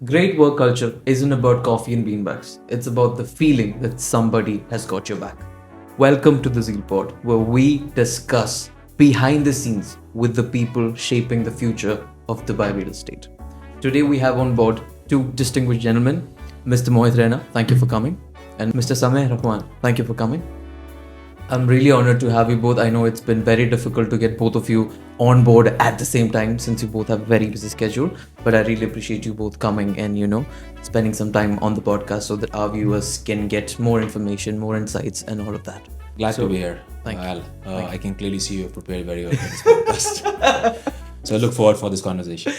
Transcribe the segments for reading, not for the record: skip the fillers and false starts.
Great work culture isn't about coffee and beanbags. It's about the feeling that somebody has got your back. Welcome to the Zeal Pod, where we discuss behind the scenes with the people shaping the future of Dubai real estate. Today we have on board two distinguished gentlemen, Mr. Mohit Raina, thank you for coming, and Mr. Sameh Rahman, thank you for coming. I'm really honored to have you both. I know it's been very difficult to get both of you on board at the same time since you both have very busy schedule. But I really appreciate you both coming and spending some time on the podcast so that our viewers can get more information, more insights, and all of that. Glad to be here. Thank you. Al. I can clearly see you have prepared very well for this podcast. So I look forward for this conversation.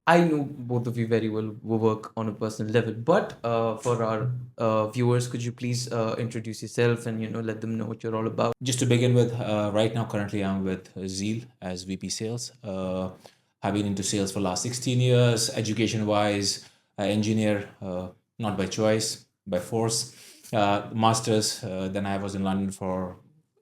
I know both of you very well. We work on a personal level, but for our viewers, could you please introduce yourself and let them know what you're all about? Just to begin with, right now, currently I'm with Zeal as VP Sales. I've been into sales for the last 16 years, education-wise, engineer, not by choice, by force. Masters, then I was in London for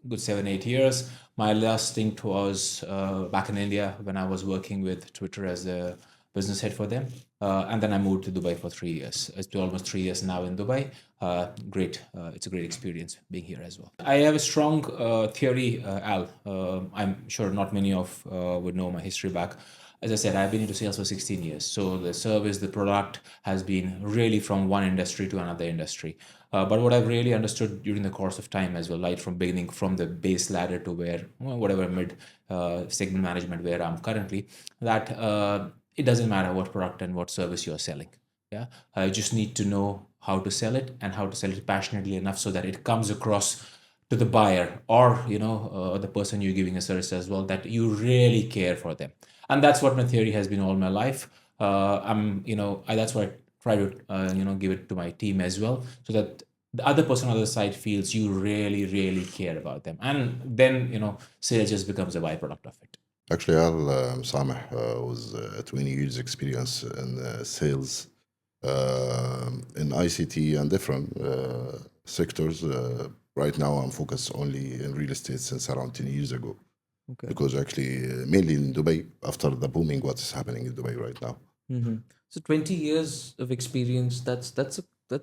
good 7-8 years. My last stint was back in India when I was working with Twitter as the business head for them. And then I moved to Dubai for 3 years. It's been almost 3 years now in Dubai. Great. It's a great experience being here as well. I have a strong theory, Al. I'm sure not many of would know my history back. As I said, I've been into sales for 16 years. So the service, the product has been really from one industry to another industry. But what I've really understood during the course of time as well, right from beginning, from the base ladder to where, whatever mid segment management where I'm currently, that it doesn't matter what product and what service you're selling. Yeah, I just need to know how to sell it and how to sell it passionately enough so that it comes across to the buyer or the person you're giving a service as well, that you really care for them. And that's what my theory has been all my life. That's what I try to give it to my team as well, so that the other person on the other side feels you really, really care about them. And then sales just becomes a byproduct of it. Actually, Sameh was 20 years experience in sales in ICT and different sectors. Right now, I'm focused only in real estate since around 10 years ago. Okay. Because actually, mainly in Dubai, after the booming, what is happening in Dubai right now. Mm-hmm. So 20 years of experience, that's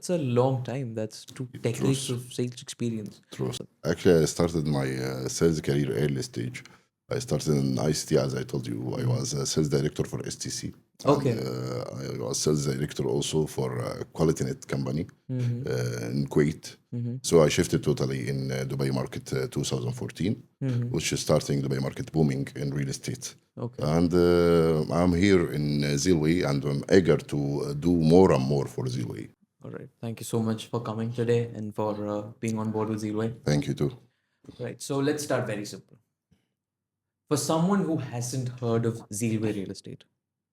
a long time. That's 2 decades of sales experience. True. Actually, I started my sales career early stage. I started in ICT, as I told you. I was a sales director for STC. Okay. And, I was sales director also for QualityNet company in Kuwait. So I shifted totally in Dubai market 2014, which is starting Dubai market booming in real estate. Okay. And I'm here in Zeal Way, and I'm eager to do more and more for Zeal Way. All right. Thank you so much for coming today and for being on board with Zeal Way. Thank you too. Right. So let's start very simple. For someone who hasn't heard of Zeal Way Real Estate,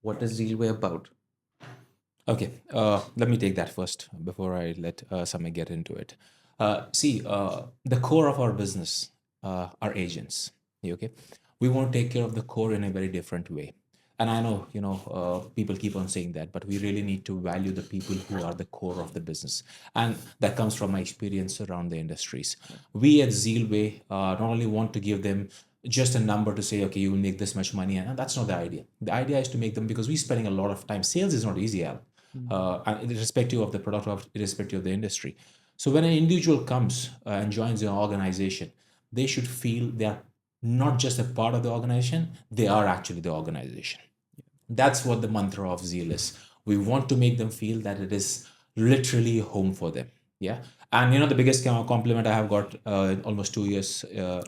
what is Zeal Way about? Okay, let me take that first before I let Samay get into it. The core of our business are agents. Okay, we want to take care of the core in a very different way. And I know, people keep on saying that, but we really need to value the people who are the core of the business. And that comes from my experience around the industries. We at Zeal Way not only want to give them just a number to say, okay, you will make this much money. And that's not the idea. The idea is to make them, because we're spending a lot of time. Sales is not easy, Al, irrespective of the product, or irrespective of the industry. So when an individual comes and joins an organization, they should feel they are not just a part of the organization, they are actually the organization. That's what the mantra of Zeal is. We want to make them feel that it is literally home for them. Yeah. And the biggest compliment I have got almost 2 years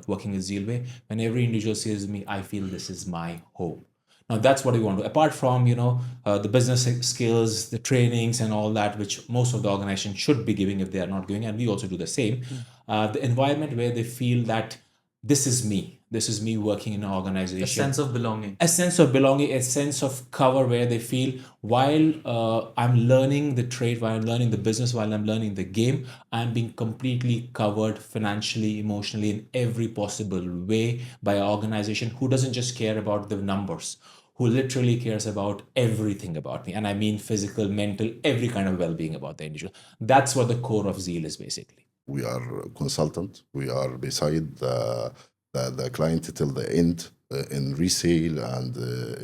working with Zeal Way, when every individual says to me, I feel this is my home. Now that's what we want to do. Apart from, the business skills, the trainings and all that, which most of the organization should be giving if they are not giving, and we also do the same. The environment where they feel that this is me working in an organization. A sense of belonging. A sense of belonging, a sense of cover, where they feel while I'm learning the trade, while I'm learning the business, while I'm learning the game, I'm being completely covered financially, emotionally, in every possible way by an organization who doesn't just care about the numbers, who literally cares about everything about me. And I mean physical, mental, every kind of well-being about the individual. That's what the core of Zeal is basically. We are consultant. We are beside the client till the end in resale and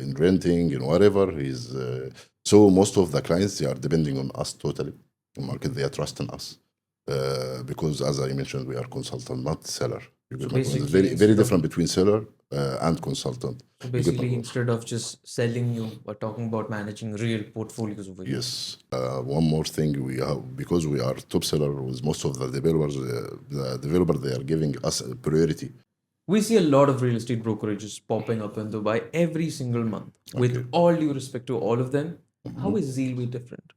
in renting and whatever. So most of the clients, they are depending on us totally. The market, they are trusting us because, as I mentioned, we are consultant, not seller. You So get my point? It's basically, very instead of- different between seller and consultant. So You get my basically, point? instead of just selling you, we're talking about managing real portfolios over here. Yes. One more thing we have, because we are top seller with most of the developers, they are giving us a priority. We see a lot of real estate brokerages popping up in Dubai every single month. With Okay. all due respect to all of them, how is Zeal Way different?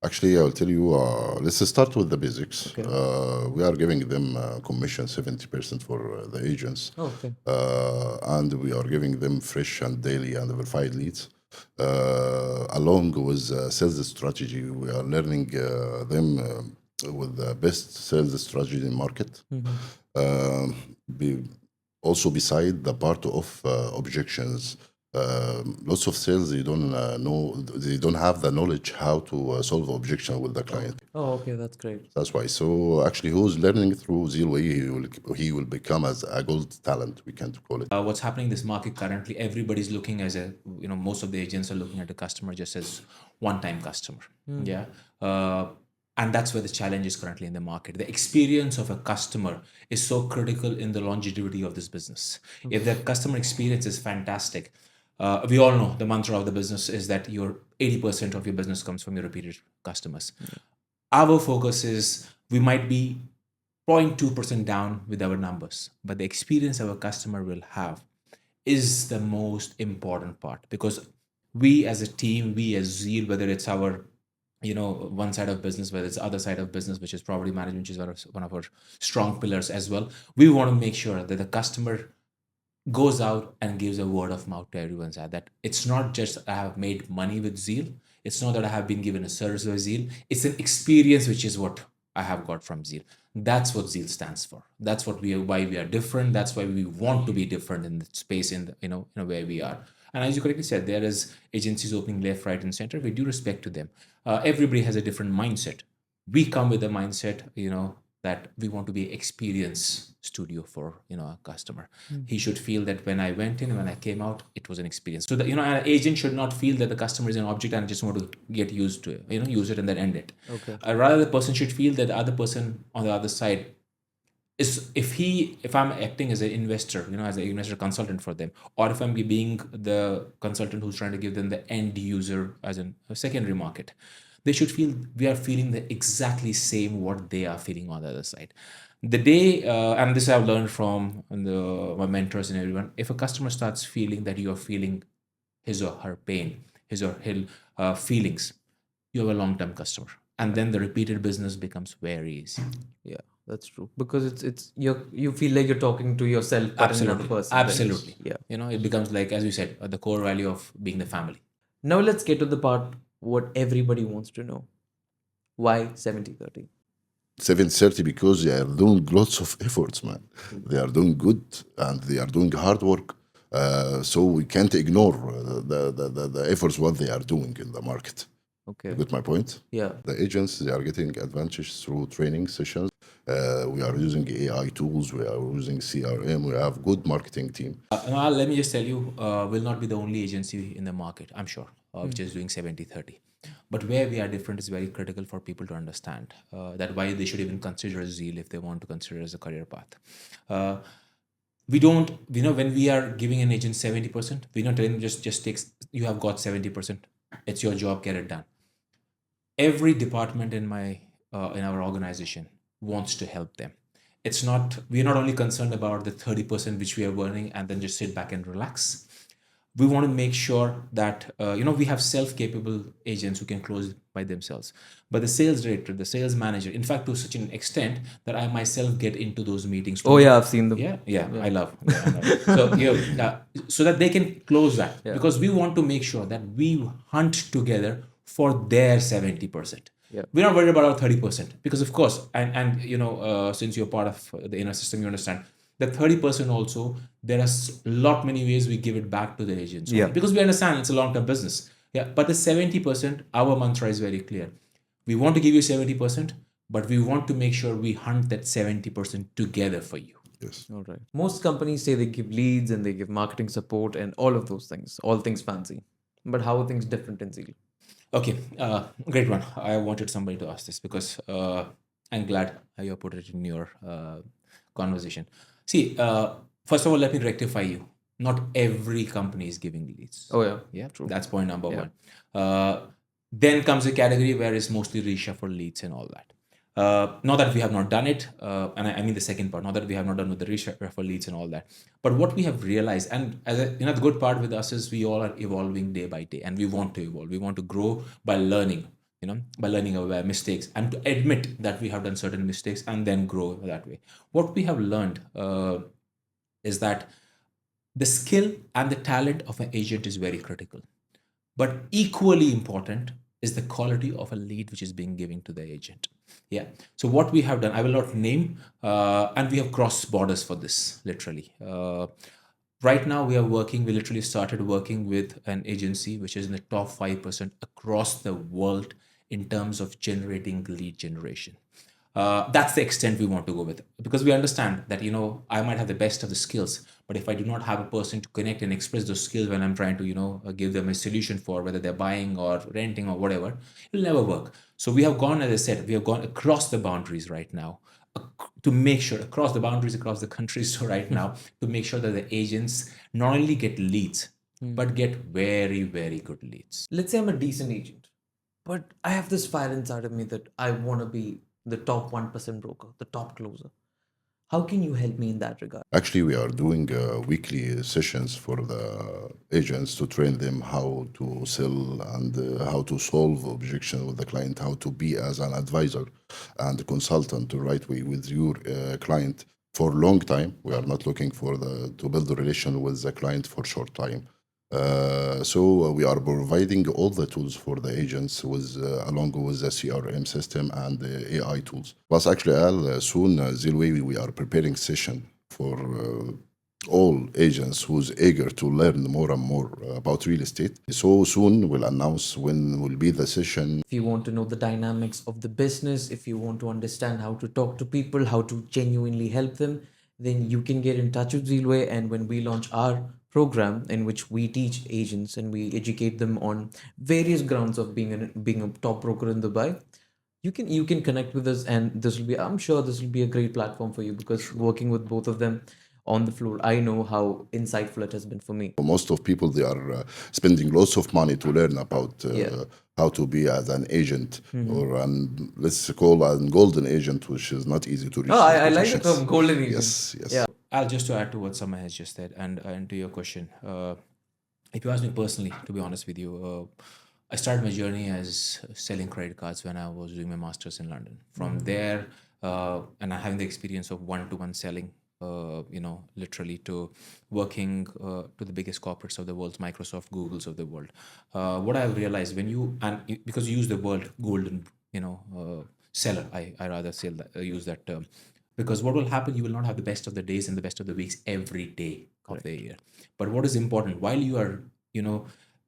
Actually, I'll tell you, let's start with the basics. Okay. We are giving them commission 70% for the agents. Oh, okay. And we are giving them fresh and daily and verified leads. Along with sales strategy, we are learning them with the best sales strategy in market. Be, Also beside the part of objections, lots of sales, they don't know, they don't have the knowledge how to solve objection with the client. Oh, okay, that's great. That's why. So actually, who's learning through Zeal Way, he will become as a gold talent, we can call it. What's happening in this market currently, everybody's looking as most of the agents are looking at the customer just as one-time customer. Yeah. And that's where the challenge is currently in the market. The experience of a customer is so critical in the longevity of this business. If the customer experience is fantastic, we all know the mantra of the business is that your 80% of your business comes from your repeated customers. Our focus is we might be 0.2% down with our numbers, but the experience our customer will have is the most important part, because we as a team, we as Zeal, whether it's our one side of business, whether it's other side of business, which is property management, which is one of our strong pillars as well, we want to make sure that the customer goes out and gives a word of mouth to everyone's side, that it's not just I have made money with Zeal, it's not that I have been given a service by Zeal, it's an experience, which is what I have got from Zeal. That's what Zeal stands for. That's why we are different. That's why we want to be different in the space where we are. And as you correctly said, there is agencies opening left, right, and center. We do respect to them. Everybody has a different mindset. We come with a mindset, that we want to be experience studio for a customer. He should feel that when I went in, when I came out, it was an experience. So that an agent should not feel that the customer is an object and just want to get used to it, use it and then end it. Okay. Rather, the person should feel that the other person on the other side is, if I'm acting as an investor, as an investor consultant for them, or if I'm being the consultant who's trying to give them the end user as a secondary market, they should feel we are feeling the exactly same what they are feeling on the other side. The day, and this I've learned from my mentors and everyone, if a customer starts feeling that you are feeling his or her pain, his or her feelings, you have a long-term customer. And then the repeated business becomes very easy. Yeah, that's true. Because it's you feel like you're talking to yourself, but another person. Absolutely. Yeah. It becomes like, as you said, the core value of being the family. Now let's get to the part what everybody wants to know. Why 70-30? 730 because they are doing lots of efforts, man. They are doing good and they are doing hard work. So we can't ignore the efforts what they are doing in the market. Okay. You get my point? Yeah. The agents, they are getting advantage through training sessions. We are using AI tools. We are using CRM. We have good marketing team. Let me just tell you, we'll not be the only agency in the market, I'm sure, which is doing 70-30. But where we are different is very critical for people to understand that why they should even consider Zeal if they want to consider it as a career path. We don't, when we are giving an agent 70%, we're not telling them just takes, you have got 70%. It's your job, get it done. Every department in our organization wants to help them. We're not only concerned about the 30% which we are earning and then just sit back and relax. We want to make sure that, we have self-capable agents who can close by themselves. But the sales director, the sales manager, in fact, to such an extent that I myself get into those meetings. Oh yeah, I've seen them. Yeah. I love. So, so that they can close that. Yeah. Because we want to make sure that we hunt together for their 70%. Yeah. We're not worried about our 30%. Because of course, and since you're part of the inner system, you understand the 30% also, there are lot many ways we give it back to the agents. Yeah. Because we understand it's a long-term business. Yeah. But the 70%, our mantra is very clear. We want to give you 70%, but we want to make sure we hunt that 70% together for you. Yes. All right. Most companies say they give leads and they give marketing support and all of those things, all things fancy. But how are things different in Zeal? Okay, great one. I wanted somebody to ask this because I'm glad you put it in your conversation. See, first of all, let me rectify you. Not every company is giving leads. Oh, yeah. Yeah, True. that's point number Yeah. one. Then comes a category where it's mostly reshuffle leads and all that. Not that we have not done it, and I mean the second part. Not that we have not done with the reshuffle leads and all that, but what we have realized, and as a, the good part with us is we all are evolving day by day, and we want to evolve. We want to grow by learning. By learning our mistakes and to admit that we have done certain mistakes and then grow that way. What we have learned is that the skill and the talent of an agent is very critical. But equally important is the quality of a lead which is being given to the agent. Yeah. So what we have done, I will not name, and we have crossed borders for this, literally. Right now, we literally started working with an agency which is in the top 5% across the world in terms of generating lead generation. That's the extent we want to go with, because we understand that I might have the best of the skills, but if I do not have a person to connect and express those skills when I'm trying to give them a solution for whether they're buying or renting or whatever, it'll never work. So we have gone, as I said, we have gone across the boundaries right now to make sure, across the boundaries, across the countries right now, to make sure that the agents not only get leads but get very, very good leads. Let's say I'm a decent agent, but I have this fire inside of me that I want to be the top 1% broker, the top closer. How can you help me in that regard? Actually, we are doing weekly sessions for the agents to train them how to sell and how to solve objection with the client, how to be as an advisor and consultant the right way with your client for a long time. We are not looking for to build a relation with the client for short time. So we are providing all the tools for the agents along with the CRM system and the AI tools. Plus, actually, soon Zeal Way, we are preparing session for all agents who's eager to learn more and more about real estate. So soon we'll announce when will be the session. If you want to know the dynamics of the business, if you want to understand how to talk to people, how to genuinely help them, then you can get in touch with Zeal Way. And when we launch our program in which we teach agents and we educate them on various grounds of being a top broker in Dubai, you can connect with us, and this will be, I'm sure this will be a great platform for you, because working with both of them on the floor, I know how insightful it has been for me. Most of people, they are spending lots of money to learn about how to be as an agent or let's call a golden agent, which is not easy to reach. I like the term golden agent. Yes, yes. Yeah. I'll just to add to what Sama has just said, and to your question, if you ask me personally, to be honest with you, I started my journey as selling credit cards when I was doing my master's in London. From there, and I having the experience of one-to-one selling, literally to working to the biggest corporates of the world, Microsoft, Googles of the world. What I've realized because you use the word golden, seller, I rather use that term. Because what will happen, you will not have the best of the days and the best of the weeks every day of the year. But what is important, while you are,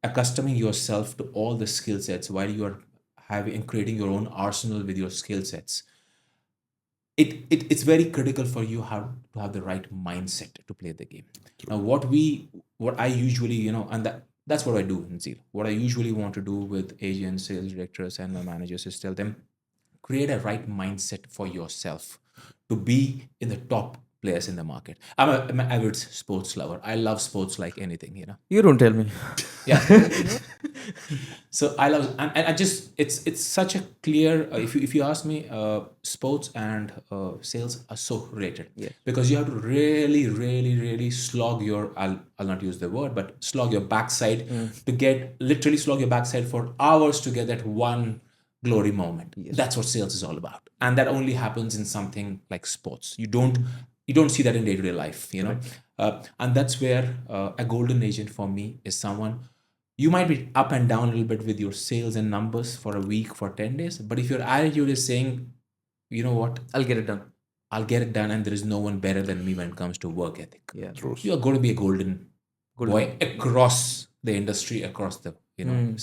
accustoming yourself to all the skill sets, while you are having and creating your own arsenal with your skill sets, it's very critical for you how to have the right mindset to play the game. Now, what I usually, and that's what I do in Zeal. What I usually want to do with agents, sales directors, and my managers is tell them, create a right mindset for yourself to be in the top players in the market. I'm an avid sports lover. I love sports like anything. You don't tell me. Yeah. So I love, and I just, it's such a clear, if you ask me, sports and sales are so related. Yeah. Because you have to really, really, really slog I'll not use the word, but slog your backside literally slog your backside for hours to get that one glory moment. Yes. That's what sales is all about. And that only happens in something like sports. You don't see that in day-to-day life, and that's where a golden agent for me is someone, you might be up and down a little bit with your sales and numbers for a week, for 10 days, but if your attitude is saying, you know what, I'll get it done. I'll get it done, and there is no one better than me when it comes to work ethic. Yeah. True. You are going to be a golden boy across the industry, across the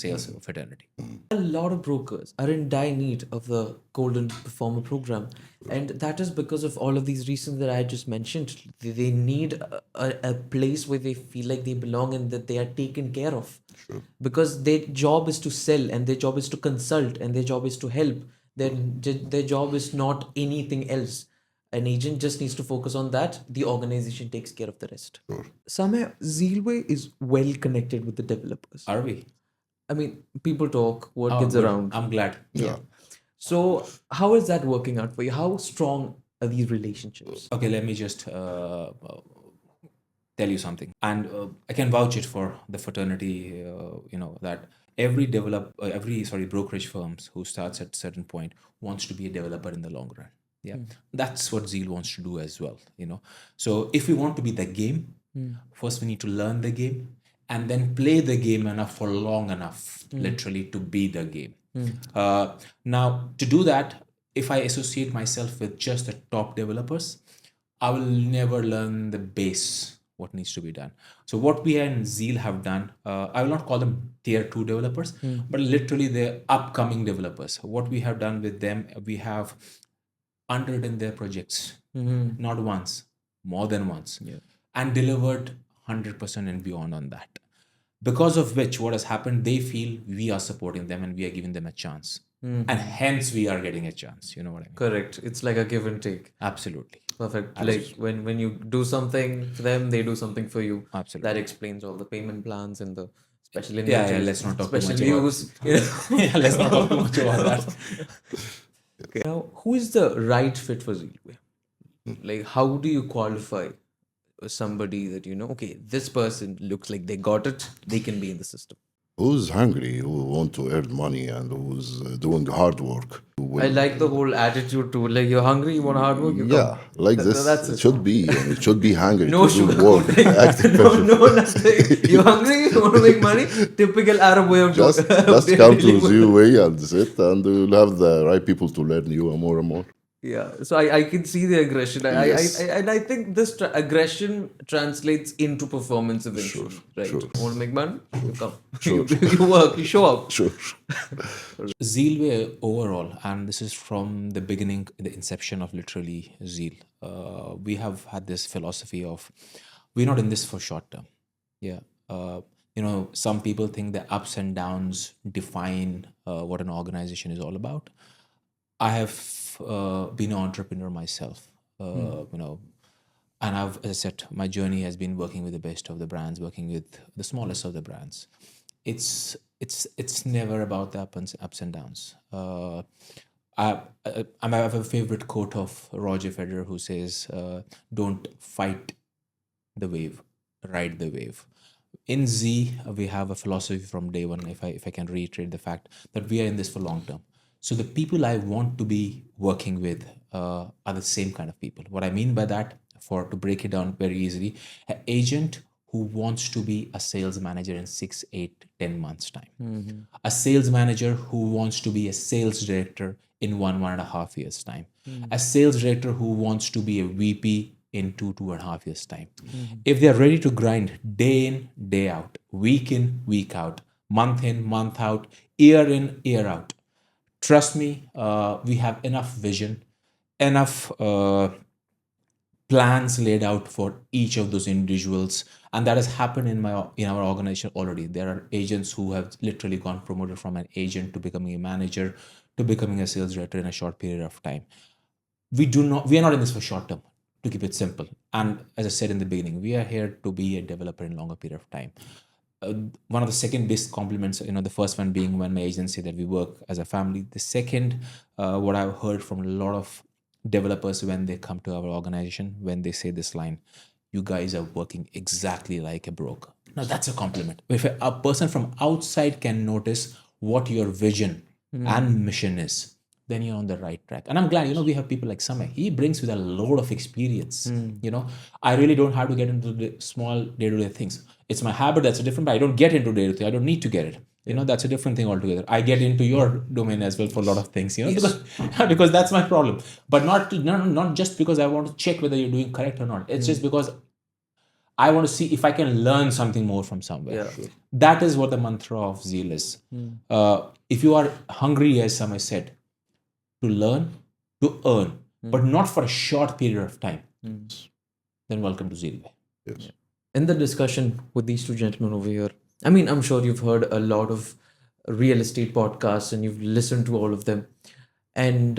sales fraternity. A lot of brokers are in dire need of the Golden Performer program, and that is because of all of these reasons that I just mentioned. They need a place where they feel like they belong and that they are taken care of. Sure. Because their job is to sell, and their job is to consult, and their job is to help. Their job is not anything else. An agent just needs to focus on that. The organization takes care of the rest. Sure. Somehow, Zeal Way is well connected with the developers. Are we? I mean, people talk, word Oh, gets good. around. I'm glad. Yeah. So, how is that working out for you? How strong are these relationships? Okay, let me just tell you something, and I can vouch it for the fraternity. That every brokerage firms who starts at a certain point wants to be a developer in the long run. Yeah, that's what Zeal wants to do as well. So if we want to be the game, first we need to learn the game, and then play the game enough for long enough, literally, to be the game. Now, to do that, if I associate myself with just the top developers, I will never learn the base, what needs to be done. So what we and Zeal have done, I will not call them tier 2 developers, but literally the upcoming developers. What we have done with them, we have underwritten their projects, not once, more than once, and delivered 100% and beyond on that. Because of which, what has happened, they feel we are supporting them and we are giving them a chance. And hence we are getting a chance. You know what I mean? Correct. It's like a give and take. Absolutely. Perfect. Like when you do something for them, they do something for you. Absolutely. That explains all the payment plans and the special Yeah, inventories, let's not talk too special much about use. You know? Yeah, let's not talk too much about that. Okay. Now, who is the right fit for Zeal Way? Like, how do you qualify somebody that okay, this person looks like they got it, they can be in the system? Who's hungry, who want to earn money, and who's doing hard work. I like the whole attitude too. Like, you're hungry, you want hard work, you Yeah, come. like this. That's It it. should be. And it should be hungry No to do sugar work. Active no, person. no, nothing. You're hungry, you want to make money. Typical Arab way of Just come to Zeal Way and sit, and you'll have the right people to learn you more and more. Yeah, so I can see the aggression. Yes. And I think this aggression translates into performance eventually. Sure, Right? sure. Want to make money? You come. Sure. you work, you show up. Sure. Zeal Way overall, and this is from the beginning, the inception of literally Zeal. We have had this philosophy of we're not in this for short term. Yeah. Some people think the ups and downs define what an organization is all about. I have been an entrepreneur myself, and as I said, my journey has been working with the best of the brands, working with the smallest of the brands. It's never about the ups and downs. I have a favorite quote of Roger Federer who says, "Don't fight the wave, ride the wave." In Z, we have a philosophy from day one. If I can reiterate the fact that we are in this for long term. So the people I want to be working with are the same kind of people. What I mean by that, to break it down very easily, an agent who wants to be a sales manager in 6, 8, 10 months' time. A sales manager who wants to be a sales director in 1.5 years' time. A sales director who wants to be a VP in 2.5 years' time. If they're ready to grind day in, day out, week in, week out, month in, month out, year in, year out, trust me, we have enough vision, enough plans laid out for each of those individuals, and that has happened in our organization already. There are agents who have literally gone promoted from an agent to becoming a manager to becoming a sales director in a short period of time. We are not in this for short term, to keep it simple. And as I said in the beginning, we are here to be a developer in longer period of time. One of the second best compliments, the first one being when my agent said that we work as a family. The second, what I've heard from a lot of developers when they come to our organization, when they say this line, "You guys are working exactly like a broker." Now that's a compliment. If a person from outside can notice what your vision and mission is, then you're on the right track. And I'm glad, we have people like Samay. He brings with a load of experience. I really don't have to get into the small day-to-day things. It's my habit that's different, but I don't get into day-to-day. I don't need to get it. That's a different thing altogether. I get into your domain as well for a lot of things, because that's my problem. But not just because I want to check whether you're doing correct or not. It's just because I want to see if I can learn something more from somewhere. That is what the mantra of Zeal is. If you are hungry, as Samay said, to learn, to earn, but not for a short period of time, then welcome to Zeal Way. Yes. In the discussion with these two gentlemen over here, I mean, I'm sure you've heard a lot of real estate podcasts and you've listened to all of them. And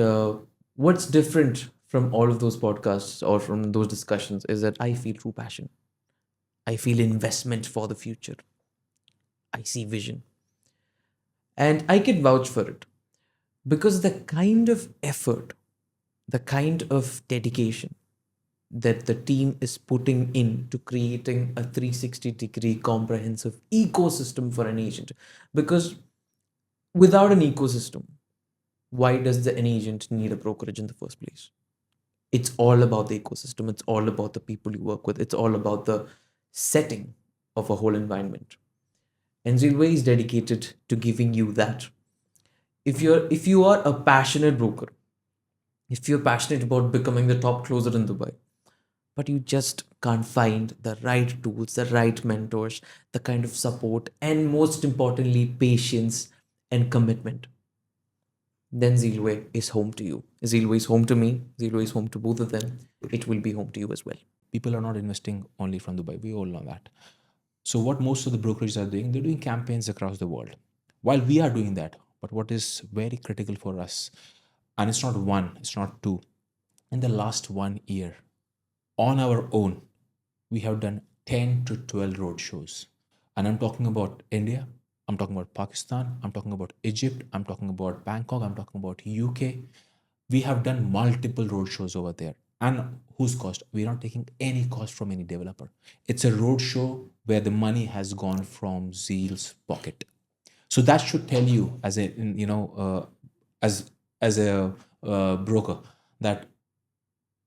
what's different from all of those podcasts or from those discussions is that I feel true passion. I feel investment for the future. I see vision. And I can vouch for it because the kind of effort, the kind of dedication that the team is putting into creating a 360-degree comprehensive ecosystem for an agent. Because without an ecosystem, why does an agent need a brokerage in the first place? It's all about the ecosystem. It's all about the people you work with. It's all about the setting of a whole environment. And Zeal Way is dedicated to giving you that. If you are a passionate broker, if you're passionate about becoming the top closer in Dubai, but you just can't find the right tools, the right mentors, the kind of support, and most importantly, patience and commitment, then Zeal Way is home to you. Zeal Way is home to me. Zeal Way is home to both of them. It will be home to you as well. People are not investing only from Dubai. We all know that. So what most of the brokerages are doing, they're doing campaigns across the world. While we are doing that, but what is very critical for us, and it's not one, it's not two. In the last 1 year, on our own, we have done 10 to 12 road shows. And I'm talking about India, I'm talking about Pakistan, I'm talking about Egypt, I'm talking about Bangkok, I'm talking about UK. We have done multiple road shows over there. And whose cost? We're not taking any cost from any developer. It's a road show where the money has gone from Zeal's pocket. So that should tell you as a broker that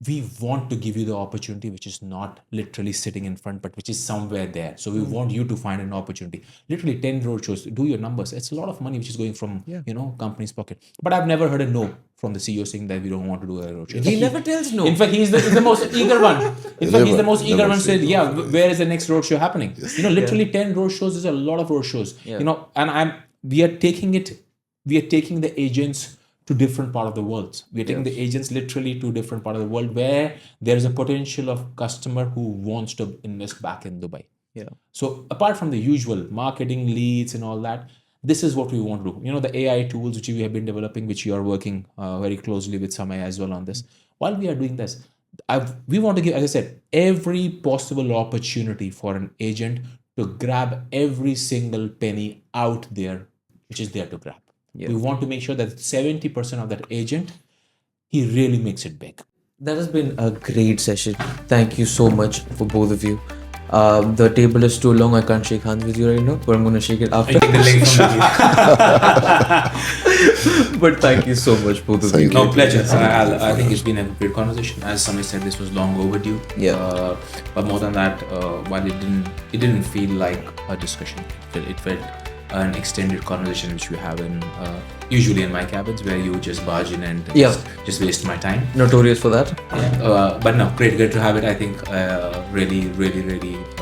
we want to give you the opportunity which is not literally sitting in front, but which is somewhere there. So we want you to find an opportunity. Literally 10 road shows, do your numbers. It's a lot of money which is going from company's pocket. But I've never heard a no from the CEO saying that we don't want to do a road show. He never tells no. In fact, he's the most eager one. In fact, he's the most eager one. Said, where is the next road show happening? Yes. Literally 10 road shows is a lot of road shows. Yeah. And we are taking the agents to different part of the world. We are taking the agents literally to different part of the world where there is a potential of customer who wants to invest back in Dubai. Yeah. So apart from the usual marketing leads and all that, this is what we want to do. The AI tools which we have been developing, which you are working very closely with Samay as well on this. While we are doing this, we want to give, as I said, every possible opportunity for an agent to grab every single penny out there, which is there to grab. Yeah. We want to make sure that 70% of that agent, he really makes it big. That has been a great session. Thank you so much for both of you. The table is too long. I can't shake hands with you right now, but I'm going to shake it after. The link from But thank you so much, both of you. No, pleasure. I think it's been a great conversation. As somebody said, this was long overdue. Yeah. But more than that, while it didn't feel like a discussion. It felt an extended conversation which we have in usually in my cabins where you just barge in and just waste my time. Notorious for that. Yeah. But no, great to have it. I think really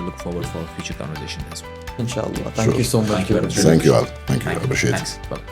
look forward for future conversations as well. Inshallah. Thank you so much. Thank you all. Thank you. I appreciate it. Thanks. Bye.